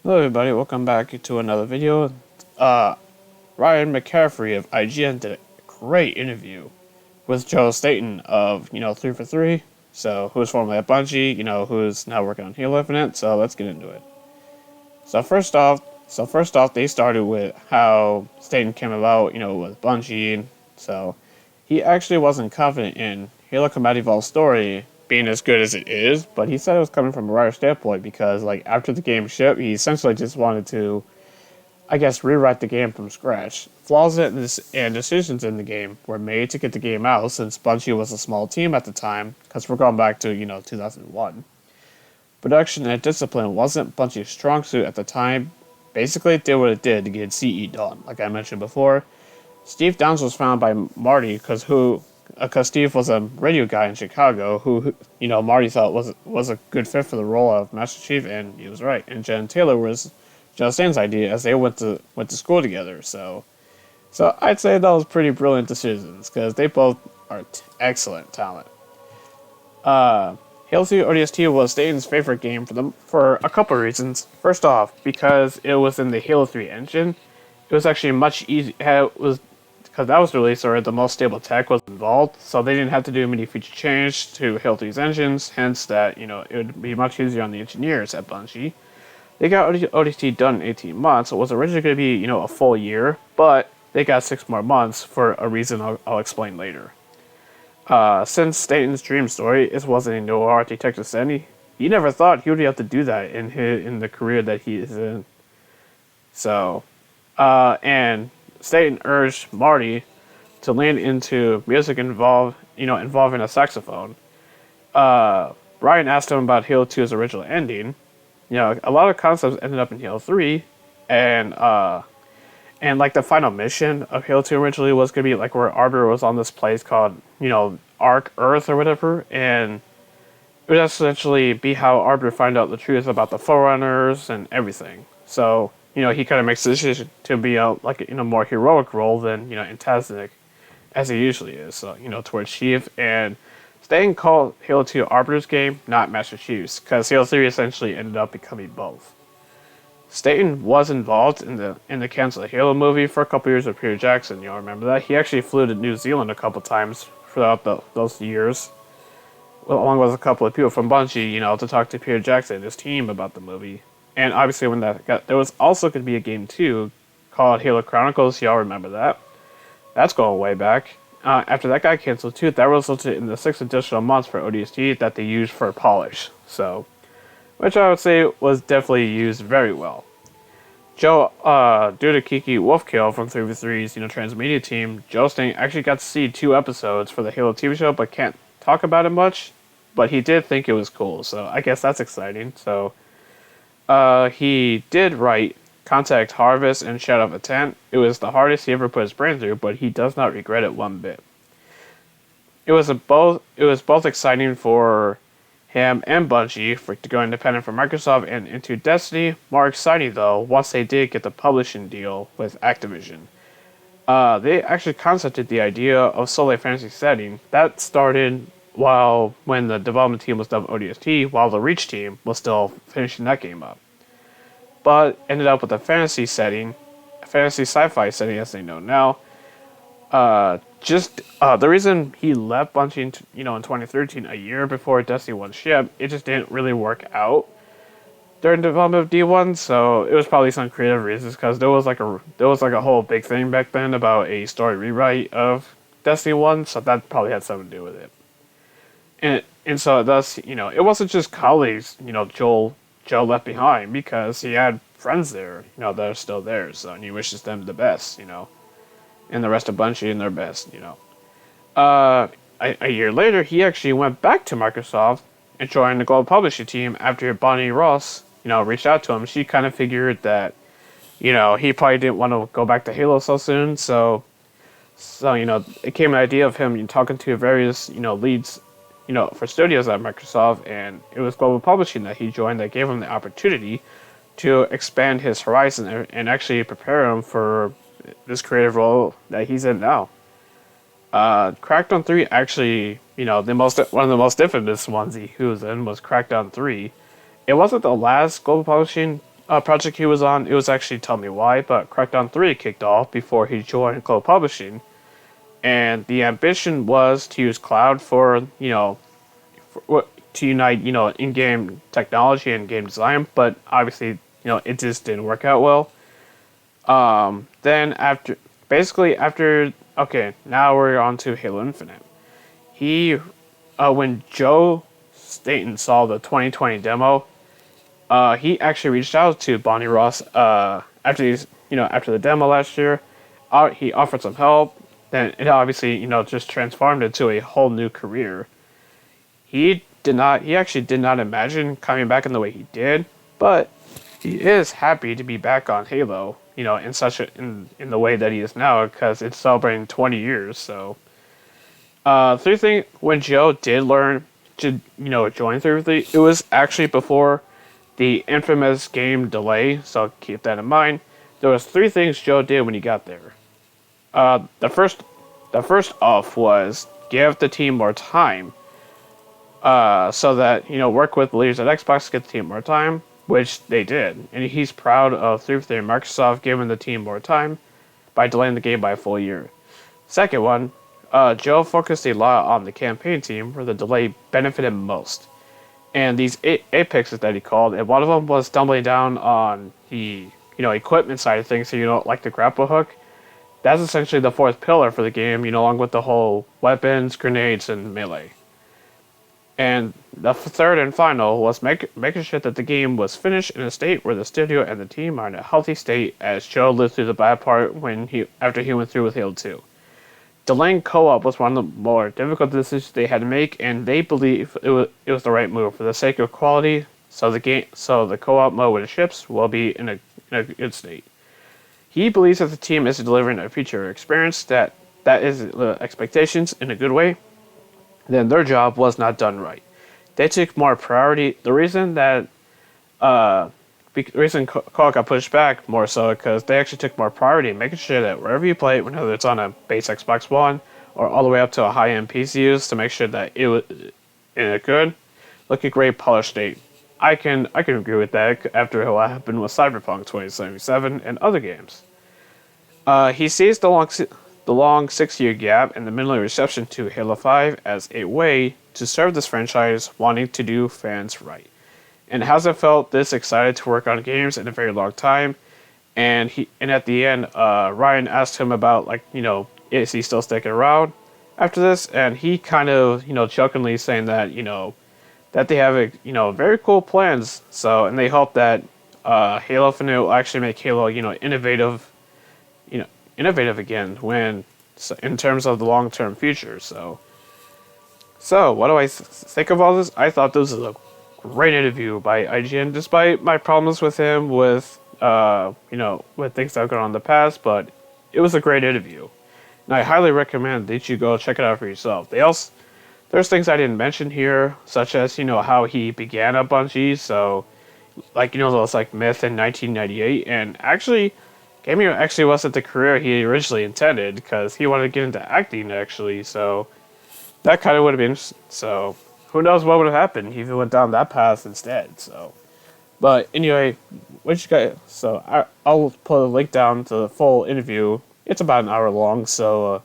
Hello everybody, welcome back to another video. Uh, Ryan McCaffrey of IGN did a great interview with Joe Staten of, 3 for 3. So, who's formerly at Bungie, who's now working on Halo Infinite, so let's get into it. So first off, they started with how Staten came about, with Bungie. So, he actually wasn't confident in Halo Combat Evolved's story being as good as it is, but he said it was coming from a writer standpoint because, after the game shipped, he essentially just wanted to, I guess, rewrite the game from scratch. Flaws and decisions in the game were made to get the game out since Bungie was a small team at the time, because we're going back to, 2001. Production and discipline wasn't Bungie's strong suit at the time. Basically, it did what it did to get CE done, like I mentioned before. Steve Downs was found by Marty because Steve was a radio guy in Chicago who Marty thought was a good fit for the role of Master Chief, and he was right. And Jen Taylor was Joe Stan's idea as they went to school together. So I'd say that was pretty brilliant decisions because they both are excellent talent. Halo 3 ODST was Staten's favorite game for a couple of reasons. First off, because it was in the Halo 3 engine, it was actually much easier. Because that was released, or the most stable tech was involved, so they didn't have to do many feature change to Halo 3's engines, hence that, it would be much easier on the engineers at Bungie. They got ODST done in 18 months. It was originally going to be, a full year, but they got 6 more months for a reason I'll explain later. Since Staten's dream story, it wasn't a noir detective setting, he never thought he would have to do that in the career that he is in. So, and Staten urged Marty to lean into music involving a saxophone. Ryan asked him about Halo 2's original ending. A lot of concepts ended up in Halo 3, and the final mission of Halo 2 originally was gonna be where Arbiter was on this place called Ark Earth or whatever, and it would essentially be how Arbiter find out the truth about the Forerunners and everything. So he kind of makes the decision to be in a more heroic role than antagonistic, as he usually is. So towards Chief, and Staten called Halo 2 Arbiter's game, not Master Chief's, because Halo 3 essentially ended up becoming both. Staten was involved in the canceled Halo movie for a couple years with Peter Jackson. Remember that? He actually flew to New Zealand a couple times throughout those years, along with a couple of people from Bungie, to talk to Peter Jackson and his team about the movie. And obviously, there was also going to be a game 2 called Halo Chronicles. Y'all remember that? That's going way back. After that got canceled too, that resulted in the 6 additional months for ODST that they used for polish. So, which I would say was definitely used very well. Joe, due to Kiki Wolfkill from 3v3's transmedia team, Joe Sting actually got to see 2 episodes for the Halo TV show, but can't talk about it much. But he did think it was cool, so I guess that's exciting. So. He did write Contact Harvest and Shadow of a Tent. It was the hardest he ever put his brain through, but he does not regret it one bit. It was both exciting for him and Bungie to go independent from Microsoft and into Destiny. More exciting though, once they did get the publishing deal with Activision. They actually concepted the idea of solo fantasy setting. That started when the development team was dubbed ODST, while the Reach team was still finishing that game up. But ended up with a fantasy sci-fi setting as they know now. The reason he left Bungie in 2013, a year before Destiny 1 shipped, it just didn't really work out during development of D1, so it was probably some creative reasons, because there was a whole big thing back then about a story rewrite of Destiny 1, so that probably had something to do with it. And so thus, it wasn't just colleagues, Joe left behind, because he had friends there, that are still there, so, and he wishes them the best, and the rest of Bungie and their best, A year later, he actually went back to Microsoft and joined the global publishing team after Bonnie Ross, reached out to him. She kind of figured that, he probably didn't want to go back to Halo so soon, so it came an idea of him talking to various, leads for studios at Microsoft, and it was Global Publishing that he joined that gave him the opportunity to expand his horizon and actually prepare him for this creative role that he's in now. Crackdown 3 actually, one of the most infamous ones he was in was Crackdown 3. It wasn't the last Global Publishing project he was on, it was actually Tell Me Why, but Crackdown 3 kicked off before he joined Cloud Publishing. And the ambition was to use cloud for, to unite, in-game technology and game design, but obviously, it just didn't work out well. Then okay, now we're on to Halo Infinite. When Joe Staten saw the 2020 demo, he actually reached out to Bonnie Ross, after the demo last year. He offered some help. Then it obviously, just transformed into a whole new career. He actually did not imagine coming back in the way he did, but he is happy to be back on Halo, in the way that he is now, because it's celebrating 20 years. So, when Joe did learn to, join 343, it was actually before the infamous game delay. So keep that in mind. There was 3 things Joe did when he got there. The first off was give the team more time. So that, work with the leaders at Xbox to get the team more time, which they did. And he's proud of 343 and Microsoft giving the team more time by delaying the game by a full year. Second one, Joe focused a lot on the campaign team where the delay benefited most. And these apexes that he called, and one of them was stumbling down on the, equipment side of things, so like the grapple hook. That's essentially the 4th pillar for the game, along with the whole weapons, grenades, and melee. And the third and final was making sure that the game was finished in a state where the studio and the team are in a healthy state, as Joe lived through the bad part after he went through with Halo 2. Delaying co-op was one of the more difficult decisions they had to make, and they believe it was the right move for the sake of quality. So the co-op mode with the ships will be in a good state. He believes that the team is delivering a feature experience that is the expectations in a good way. Then their job was not done right. They took more priority. The reason co-op got pushed back more so because they actually took more priority in making sure that wherever you play it, whether it's on a base Xbox One or all the way up to a high-end PC use, to make sure that it was in a good, looking great, polished state. I can agree with that after what happened with Cyberpunk 2077 and other games. He sees the long 6-year gap and the middling reception to Halo 5 as a way to serve this franchise wanting to do fans right. And hasn't felt this excited to work on games in a very long time. And at the end, Ryan asked him about, is he still sticking around after this? And he kind of, jokingly saying that, that they have, very cool plans. So, and they hope that Halo Infinite will actually make Halo, innovative again in terms of the long-term future. So what do I think of all this? I thought this was a great interview by IGN, despite my problems with him with things that have gone on in the past, but it was a great interview. And I highly recommend that you go check it out for yourself. There's things I didn't mention here, such as, how he began at Bungie, so, those, myth in 1998, and actually, gaming actually wasn't the career he originally intended, because he wanted to get into acting, actually, so that kind of would have been, so who knows what would have happened if he went down that path instead, so. But anyway, I'll put a link down to the full interview. It's about an hour long, so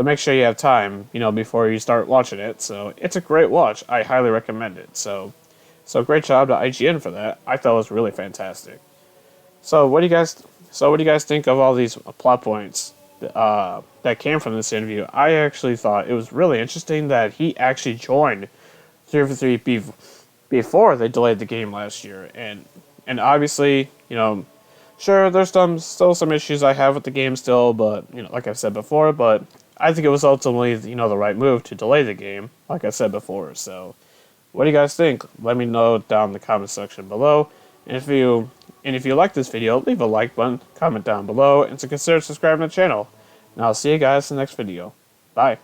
make sure you have time, before you start watching it. So it's a great watch. I highly recommend it. So great job to IGN for that. I thought it was really fantastic. So what do you guys think of all these plot points that came from this interview? I actually thought it was really interesting that he actually joined 343 before they delayed the game last year, and obviously, sure, there's still some issues I have with the game still, but like I've said before, but I think it was ultimately the right move to delay the game, like I said before. So, what do you guys think? Let me know down in the comment section below. And if you like this video, leave a like button, comment down below, and consider subscribing to the channel. And I'll see you guys in the next video. Bye.